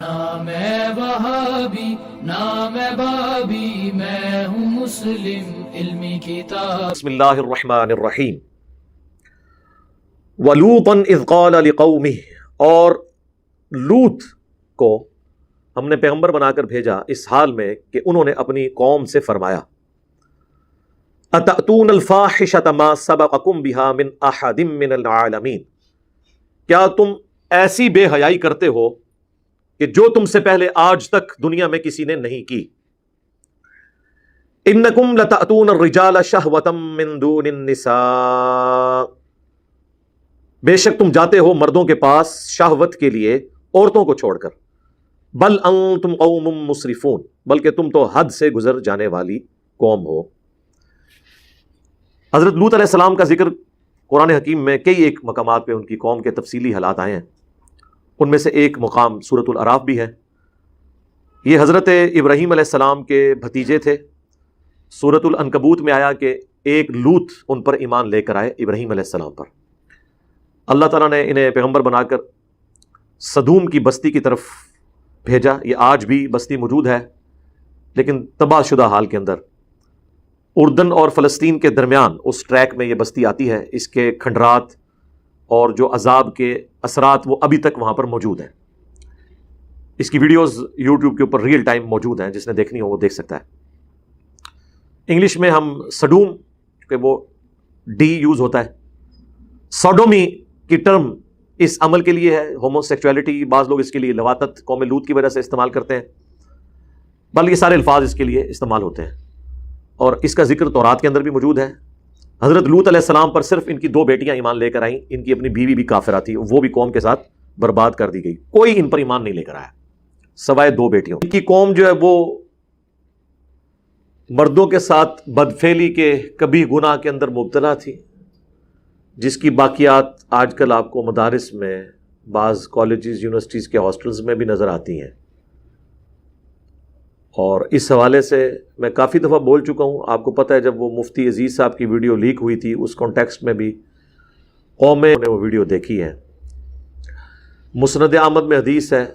نہ میں وہابی نہ میں بابی، میں ہوں مسلم علمی کتاب۔ بسم اللہ الرحمن الرحیم۔ وَلُوطًا إِذْ قَالَ لِقَوْمِهِ، اور لوط کو ہم نے پیغمبر بنا کر بھیجا اس حال میں کہ انہوں نے اپنی قوم سے فرمایا، أَتَأْتُونَ الْفَاحِشَةَ مَا سَبَقَكُمْ بِهَا مِنْ أَحَدٍ مِّنَ الْعَالَمِينَ، کیا تم ایسی بے حیائی کرتے ہو کہ جو تم سے پہلے آج تک دنیا میں کسی نے نہیں کی۔ إِنَّكُمْ لَتَأْتُونَ الرِّجَالَ شَهْوَةً مِّن دُونِ النِّسَاءِ، بے شک تم جاتے ہو مردوں کے پاس شہوت کے لیے عورتوں کو چھوڑ کر۔ بل انتم قوم مسرفون، بلکہ تم تو حد سے گزر جانے والی قوم ہو۔ حضرت لوط علیہ السلام کا ذکر قرآن حکیم میں کئی ایک مقامات پہ ان کی قوم کے تفصیلی حالات آئے ہیں، ان میں سے ایک مقام سورۃ الاعراف بھی ہے۔ یہ حضرت ابراہیم علیہ السلام کے بھتیجے تھے۔ سورۃ العنکبوت میں آیا کہ ایک لوط ان پر ایمان لے کر آئے، ابراہیم علیہ السلام پر۔ اللہ تعالیٰ نے انہیں پیغمبر بنا کر سدوم کی بستی کی طرف بھیجا۔ یہ آج بھی بستی موجود ہے، لیکن تباہ شدہ حال کے اندر۔ اردن اور فلسطین کے درمیان اس ٹریک میں یہ بستی آتی ہے۔ اس کے کھنڈرات اور جو عذاب کے اثرات وہ ابھی تک وہاں پر موجود ہیں۔ اس کی ویڈیوز یوٹیوب کے اوپر ریئل ٹائم موجود ہیں، جس نے دیکھنی ہو وہ دیکھ سکتا ہے۔ انگلش میں ہم سڈوم، کہ وہ ڈی یوز ہوتا ہے، سوڈومی کی ٹرم اس عمل کے لیے ہے، ہومو سیکچولیٹی، بعض لوگ اس کے لیے لواطت قوم لوط کی وجہ سے استعمال کرتے ہیں، بلکہ یہ سارے الفاظ اس کے لیے استعمال ہوتے ہیں، اور اس کا ذکر تورات کے اندر بھی موجود ہے۔ حضرت لوط علیہ السلام پر صرف ان کی 2 بیٹیاں ایمان لے کر آئیں، ان کی اپنی بیوی بھی کافرہ تھی، وہ بھی قوم کے ساتھ برباد کر دی گئی، کوئی ان پر ایمان نہیں لے کر آیا سوائے 2 بیٹیوں۔ ان کی قوم جو ہے وہ مردوں کے ساتھ بدفعلی کے کبھی گناہ کے اندر مبتلا تھی، جس کی باقیات آج کل آپ کو مدارس میں، بعض کالجز یونیورسٹیز کے ہاسٹلز میں بھی نظر آتی ہیں۔ اور اس حوالے سے میں کافی دفعہ بول چکا ہوں، آپ کو پتہ ہے جب وہ مفتی عزیز صاحب کی ویڈیو لیک ہوئی تھی، اس کانٹیکسٹ میں بھی قومیں نے وہ ویڈیو دیکھی ہے۔ مسند احمد میں حدیث ہے،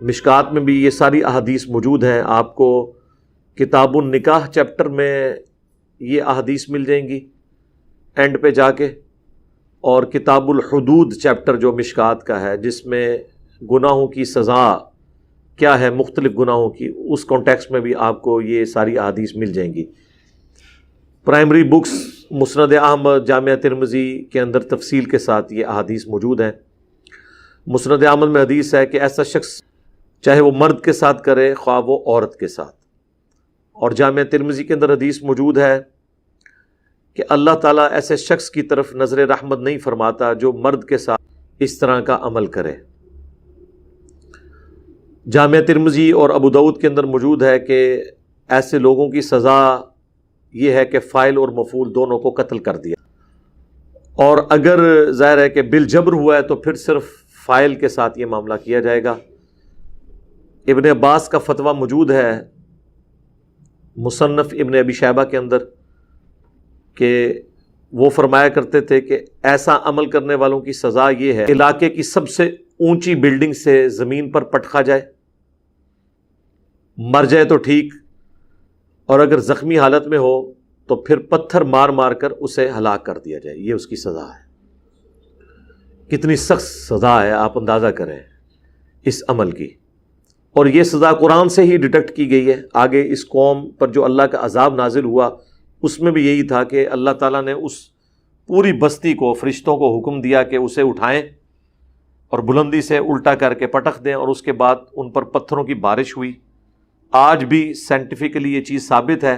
مشکات میں بھی یہ ساری احادیث موجود ہیں۔ آپ کو کتاب النکاح چیپٹر میں یہ احادیث مل جائیں گی اینڈ پہ جا کے، اور کتاب الحدود چیپٹر جو مشکات کا ہے، جس میں گناہوں کی سزا کیا ہے مختلف گناہوں کی، اس کانٹیکسٹ میں بھی آپ کو یہ ساری احادیث مل جائیں گی۔ پرائمری بکس مسند احمد، جامعہ ترمذی کے اندر تفصیل کے ساتھ یہ احادیث موجود ہیں۔ مسند احمد میں حدیث ہے کہ ایسا شخص چاہے وہ مرد کے ساتھ کرے خواہ وہ عورت کے ساتھ، اور جامعہ ترمذی کے اندر حدیث موجود ہے کہ اللہ تعالیٰ ایسے شخص کی طرف نظر رحمت نہیں فرماتا جو مرد کے ساتھ اس طرح کا عمل کرے۔ جامعہ ترمذی اور ابو داؤد کے اندر موجود ہے کہ ایسے لوگوں کی سزا یہ ہے کہ فاعل اور مفعول دونوں کو قتل کر دیا، اور اگر ظاہر ہے کہ بالجبر ہوا ہے تو پھر صرف فاعل کے ساتھ یہ معاملہ کیا جائے گا۔ ابن عباس کا فتویٰ موجود ہے مصنف ابن ابی شیبہ کے اندر کہ وہ فرمایا کرتے تھے کہ ایسا عمل کرنے والوں کی سزا یہ ہے، علاقے کی سب سے اونچی بلڈنگ سے زمین پر پٹکا جائے، مر جائے تو ٹھیک، اور اگر زخمی حالت میں ہو تو پھر پتھر مار مار کر اسے ہلاک کر دیا جائے، یہ اس کی سزا ہے۔ کتنی سخت سزا ہے، آپ اندازہ کریں اس عمل کی، اور یہ سزا قرآن سے ہی ڈیٹیکٹ کی گئی ہے۔ آگے اس قوم پر جو اللہ کا عذاب نازل ہوا اس میں بھی یہی تھا کہ اللہ تعالیٰ نے اس پوری بستی کو، فرشتوں کو حکم دیا کہ اسے اٹھائیں اور بلندی سے الٹا کر کے پٹخ دیں، اور اس کے بعد ان پر پتھروں کی بارش ہوئی۔ آج بھی سائنٹیفکلی یہ چیز ثابت ہے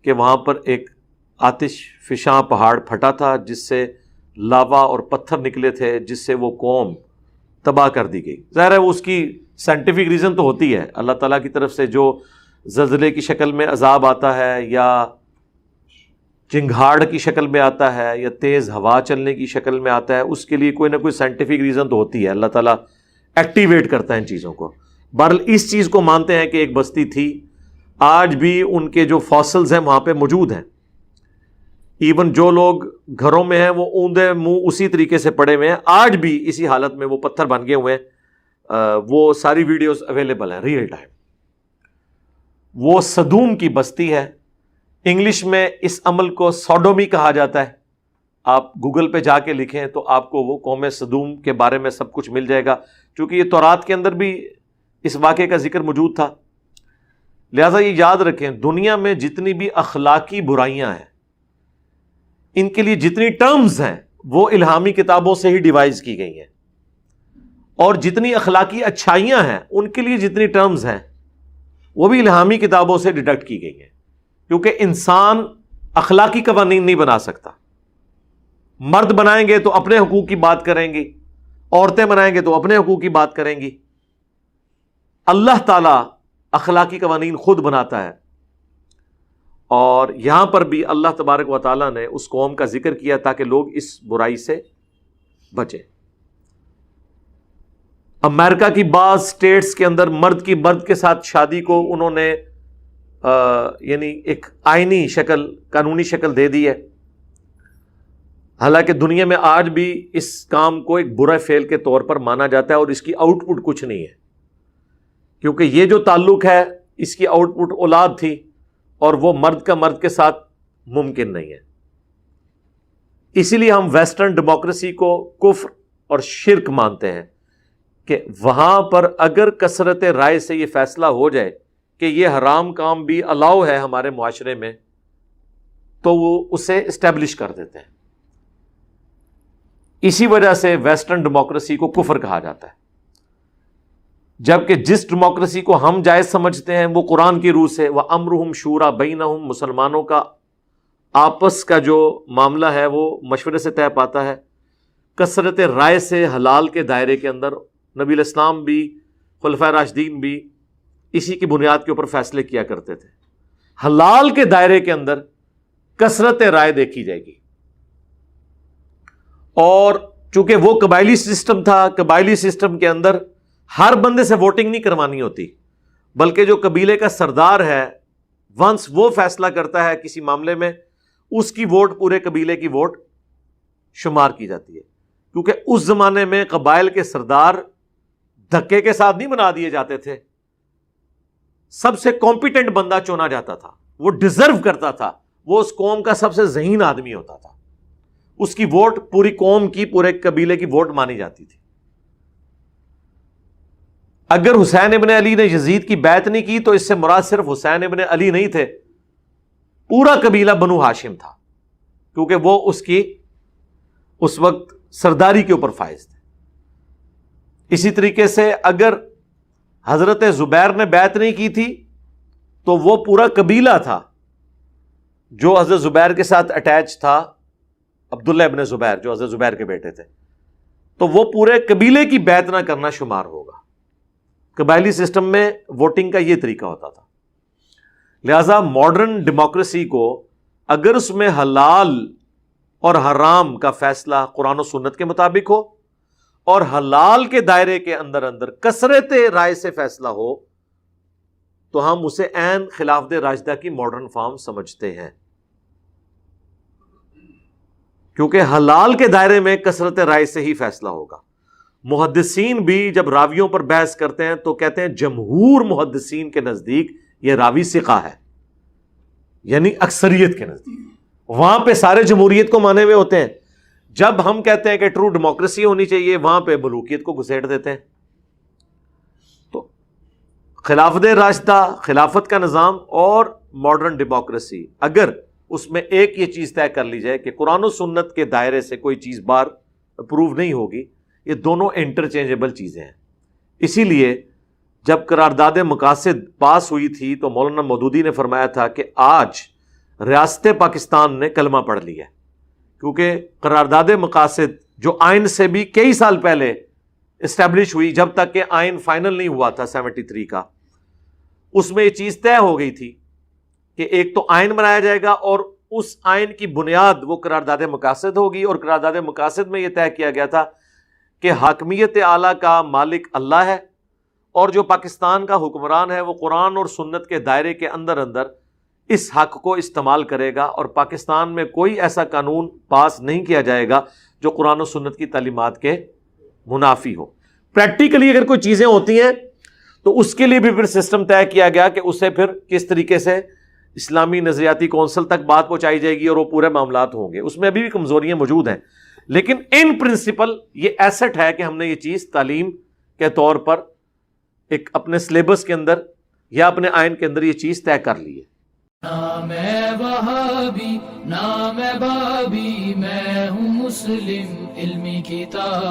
کہ وہاں پر ایک آتش فشاں پہاڑ پھٹا تھا، جس سے لاوا اور پتھر نکلے تھے، جس سے وہ قوم تباہ کر دی گئی۔ ظاہر ہے اس کی سائنٹیفک ریزن تو ہوتی ہے، اللہ تعالیٰ کی طرف سے جو زلزلے کی شکل میں عذاب آتا ہے، یا چنگھاڑ کی شکل میں آتا ہے، یا تیز ہوا چلنے کی شکل میں آتا ہے، اس کے لیے کوئی نہ کوئی سائنٹیفک ریزن تو ہوتی ہے، اللہ تعالیٰ ایکٹیویٹ کرتا ہے ان چیزوں کو۔ بہرحال اس چیز کو مانتے ہیں کہ ایک بستی تھی، آج بھی ان کے جو فاسلز ہیں وہاں پہ موجود ہیں۔ ایون جو لوگ گھروں میں ہیں وہ اوندے منہ اسی طریقے سے پڑے ہوئے ہیں، آج بھی اسی حالت میں وہ پتھر بن گئے ہوئے ہیں۔ وہ ساری ویڈیوز اویلیبل ہیں ریئل ٹائم. وہ صدوم کی بستی ہے. انگلش میں اس عمل کو سوڈومی کہا جاتا ہے. آپ گوگل پہ جا کے لکھیں تو آپ کو وہ قوم صدوم کے بارے میں سب کچھ مل جائے گا، چونکہ یہ تورات کے اندر بھی اس واقعے کا ذکر موجود تھا. لہٰذا یہ یاد رکھیں، دنیا میں جتنی بھی اخلاقی برائیاں ہیں، ان کے لیے جتنی ٹرمز ہیں وہ الہامی کتابوں سے ہی ڈیوائز کی گئی ہیں، اور جتنی اخلاقی اچھائیاں ہیں ان کے لیے جتنی ٹرمز ہیں وہ بھی الہامی کتابوں سے ڈیڈکٹ کی گئی ہیں. کیونکہ انسان اخلاقی قوانین نہیں بنا سکتا. مرد بنائیں گے تو اپنے حقوق کی بات کریں گی، عورتیں بنائیں گے تو اپنے حقوق کی بات کریں گی. اللہ تعالی اخلاقی قوانین خود بناتا ہے. اور یہاں پر بھی اللہ تبارک و تعالیٰ نے اس قوم کا ذکر کیا تاکہ لوگ اس برائی سے بچیں. امریکہ کی بعض سٹیٹس کے اندر مرد کی مرد کے ساتھ شادی کو انہوں نے یعنی ایک آئینی شکل، قانونی شکل دے دی ہے. حالانکہ دنیا میں آج بھی اس کام کو ایک برا فعل کے طور پر مانا جاتا ہے اور اس کی آؤٹ پٹ کچھ نہیں ہے، کیونکہ یہ جو تعلق ہے اس کی آؤٹ پٹ اولاد تھی، اور وہ مرد کا مرد کے ساتھ ممکن نہیں ہے. اسی لیے ہم ویسٹرن ڈیموکریسی کو کفر اور شرک مانتے ہیں کہ وہاں پر اگر کثرت رائے سے یہ فیصلہ ہو جائے کہ یہ حرام کام بھی الاؤ ہے ہمارے معاشرے میں، تو وہ اسے اسٹیبلش کر دیتے ہیں. اسی وجہ سے ویسٹرن ڈیموکریسی کو کفر کہا جاتا ہے. جبکہ جس ڈیموکریسی کو ہم جائز سمجھتے ہیں وہ قرآن کی روح سے وَأَمْرُهُمْ شُورَى بَيْنَهُمْ، مسلمانوں کا آپس کا جو معاملہ ہے وہ مشورے سے طے پاتا ہے. کثرت رائے سے حلال کے دائرے کے اندر نبی الاسلام بھی، خلفائے راشدین بھی اسی کی بنیاد کے اوپر فیصلے کیا کرتے تھے. حلال کے دائرے کے اندر کثرت رائے دیکھی جائے گی. اور چونکہ وہ قبائلی سسٹم تھا، قبائلی سسٹم کے اندر ہر بندے سے ووٹنگ نہیں کروانی ہوتی، بلکہ جو قبیلے کا سردار ہے ونس وہ فیصلہ کرتا ہے کسی معاملے میں، اس کی ووٹ پورے قبیلے کی ووٹ شمار کی جاتی ہے. کیونکہ اس زمانے میں قبائل کے سردار دھکے کے ساتھ نہیں بنا دیے جاتے تھے. سب سے کمپیٹنٹ بندہ چنا جاتا تھا، وہ ڈیزرو کرتا تھا، وہ اس قوم کا سب سے ذہین آدمی ہوتا تھا، اس کی ووٹ پوری قوم کی، پورے قبیلے کی ووٹ مانی جاتی تھی. اگر حسین ابن علی نے یزید کی بیعت نہیں کی تو اس سے مراد صرف حسین ابن علی نہیں تھے، پورا قبیلہ بنو ہاشم تھا، کیونکہ وہ اس کی اس وقت سرداری کے اوپر فائز تھے. اسی طریقے سے اگر حضرت زبیر نے بیعت نہیں کی تھی تو وہ پورا قبیلہ تھا جو حضرت زبیر کے ساتھ اٹیچ تھا، عبداللہ ابن زبیر جو حضرت زبیر کے بیٹے تھے، تو وہ پورے قبیلے کی بیعت نہ کرنا شمار ہوگا. قبائلی سسٹم میں ووٹنگ کا یہ طریقہ ہوتا تھا. لہذا ماڈرن ڈیموکریسی کو اگر اس میں حلال اور حرام کا فیصلہ قرآن و سنت کے مطابق ہو اور حلال کے دائرے کے اندر اندر کثرت رائے سے فیصلہ ہو تو ہم اسے عین خلافت راشدہ کی ماڈرن فارم سمجھتے ہیں. کیونکہ حلال کے دائرے میں کثرت رائے سے ہی فیصلہ ہوگا. محدثین بھی جب راویوں پر بحث کرتے ہیں تو کہتے ہیں جمہور محدثین کے نزدیک یہ راوی ثقہ ہے، یعنی اکثریت کے نزدیک. وہاں پہ سارے جمہوریت کو مانے ہوئے ہوتے ہیں. جب ہم کہتے ہیں کہ ٹرو ڈیموکریسی ہونی چاہیے، وہاں پہ ملوکیت کو گھسیٹ دیتے ہیں. تو خلافت راشدہ، خلافت کا نظام اور ماڈرن ڈیموکریسی، اگر اس میں ایک یہ چیز طے کر لی جائے کہ قرآن و سنت کے دائرے سے کوئی چیز بار اپروو نہیں ہوگی، یہ دونوں انٹرچینجبل چیزیں ہیں. اسی لیے جب قرارداد مقاصد پاس ہوئی تھی تو مولانا مودودی نے فرمایا تھا کہ آج ریاست پاکستان نے کلمہ پڑھ لیا ہے، کیونکہ قرارداد مقاصد جو آئین سے بھی کئی سال پہلے اسٹیبلش ہوئی، جب تک کہ آئین فائنل نہیں ہوا تھا 73 کا، اس میں یہ چیز طے ہو گئی تھی کہ ایک تو آئین بنایا جائے گا اور اس آئین کی بنیاد وہ قرارداد مقاصد ہوگی. اور قرارداد مقاصد میں یہ طے کیا گیا تھا کہ حاکمیت اعلیٰ کا مالک اللہ ہے، اور جو پاکستان کا حکمران ہے وہ قرآن اور سنت کے دائرے کے اندر اندر اس حق کو استعمال کرے گا، اور پاکستان میں کوئی ایسا قانون پاس نہیں کیا جائے گا جو قرآن و سنت کی تعلیمات کے منافی ہو. پریکٹیکلی اگر کوئی چیزیں ہوتی ہیں تو اس کے لیے بھی پھر سسٹم طے کیا گیا کہ اسے پھر کس طریقے سے اسلامی نظریاتی کونسل تک بات پہنچائی جائے گی اور وہ پورے معاملات ہوں گے. اس میں ابھی بھی کمزوریاں موجود ہیں, لیکن ان پرنسپل یہ ایسٹ ہے کہ ہم نے یہ چیز تعلیم کے طور پر ایک اپنے سلیبس کے اندر یا اپنے آئین کے اندر یہ چیز طے کر لی ہے. نہ میں وہابی نہ میں بابی، میں ہوں مسلم علمی کتاب